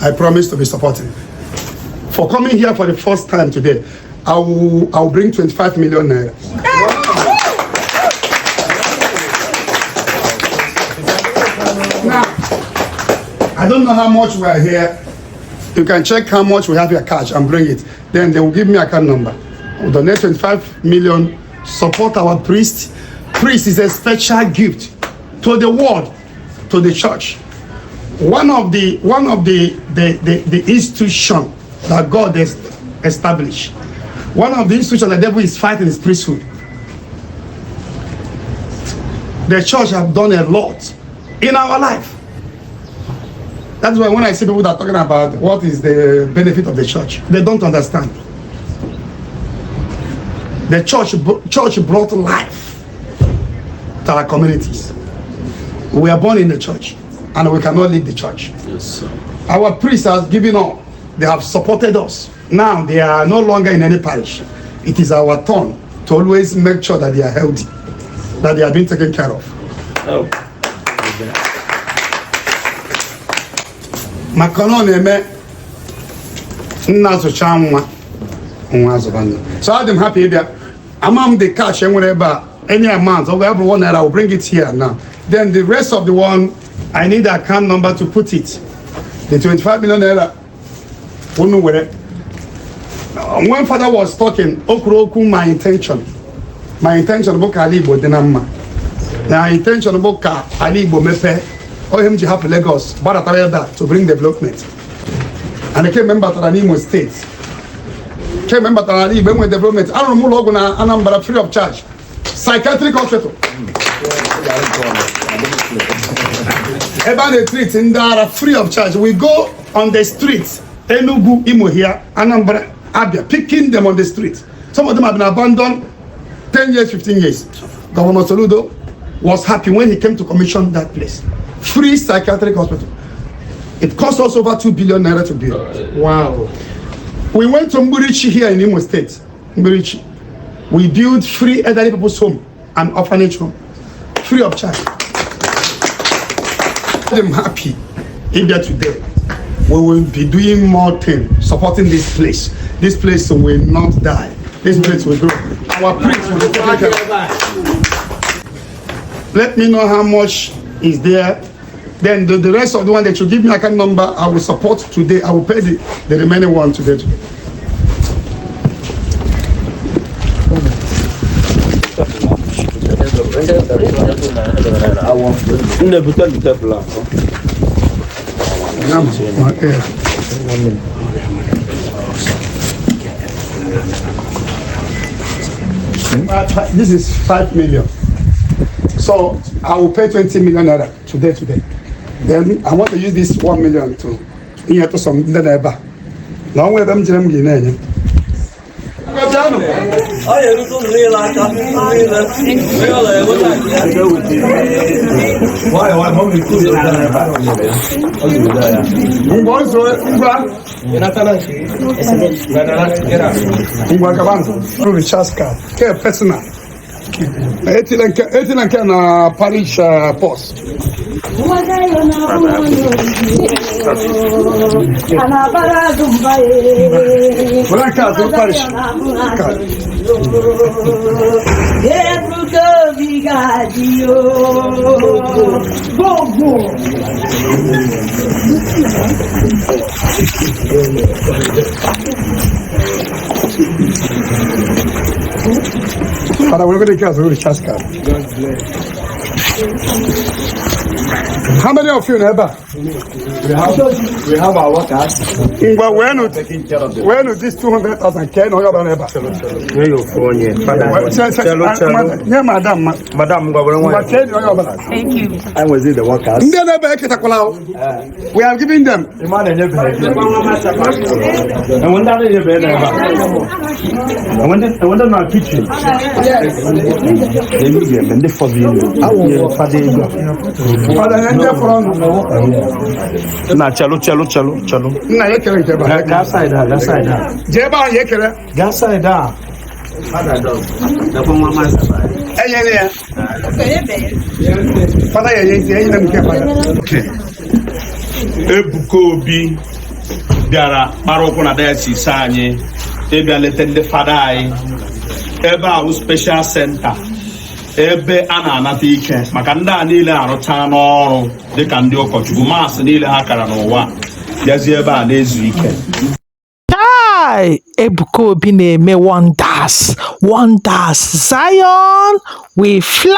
I promise to be supporting. For coming here for the first time today, I'll bring 25 million naira. Now, I don't know how much we are here. You can check how much we have here cash and bring it. Then they will give me a account number. We'll donate 25 million, support our priest. Priest is a special gift to the world, to the church. One of the institution that God has established. One of the institutions the devil is fighting is priesthood. The church have done a lot in our life. That's why when I see people that are talking about what is the benefit of the church, they don't understand. The church brought life to our communities. We are born in the church, and we cannot leave the church. Yes, sir. Our priests have given up. They have supported us. Now they are no longer in any parish. It is our turn to always make sure that they are healthy, that they are being taken care of. Oh. So I'm happy that among the cash and whatever, any amount, or everyone that I will bring it here now. Then the rest of the one, I need the account number to put it. The 25 million naira. When father was talking, my intention about Igbo Denama. My intention about Igbo Mepe, or him to have Lagos, but that to bring development. And I came member to the Imo State. Came member to the Igbo development. I don't know Anambra free of charge. Psychiatric hospital. About the streets in Dara free of charge. We go on the streets. Enugu, Imo here, Anambra, Abia, picking them on the street. Some of them have been abandoned 10 years, 15 years. Governor Soludo was happy when he came to commission that place. Free psychiatric hospital. It cost us over 2 billion naira to build. Wow. We went to Mburichi here in Imo State. Mburichi. We built free elderly people's home and orphanage home. Free of charge. I'm happy in there today. We will be doing more things, supporting this place. This place will not die. This place will grow. Our priest will be taken care of. Let me know how much is there. Then the rest of the one that you give me account number, I will support today. I will pay the remaining one today. This is 5 million. So I will pay 20 million naira today. Then I want to use this 1 million to some neighbor. Now we them personal. Parish post. Para we're going to get a recharge card. How many of you neighbor? We have our workers. But when this 200,000 can or your neighbor? Madam, Thank you. I was in the workers. We are giving them. And when they're not teaching, and they forbid na chalo. Na yekere keba. Gas side. Jeba yekere. Gas side. Father, Ebuka Obi bịara kpara ụkwụ na diocese anyị ịbịa leta ndị fada anyị ebe ahụ special center ebe a na-anata ike maka ndị a niile arụcha n'ọrụ dịka ndị ụkọchukwu maasị niile ha kara n'ụwa bịazie ebe a na-ezu ike. Ebuka Obi na-eme wonders. Zion we fly.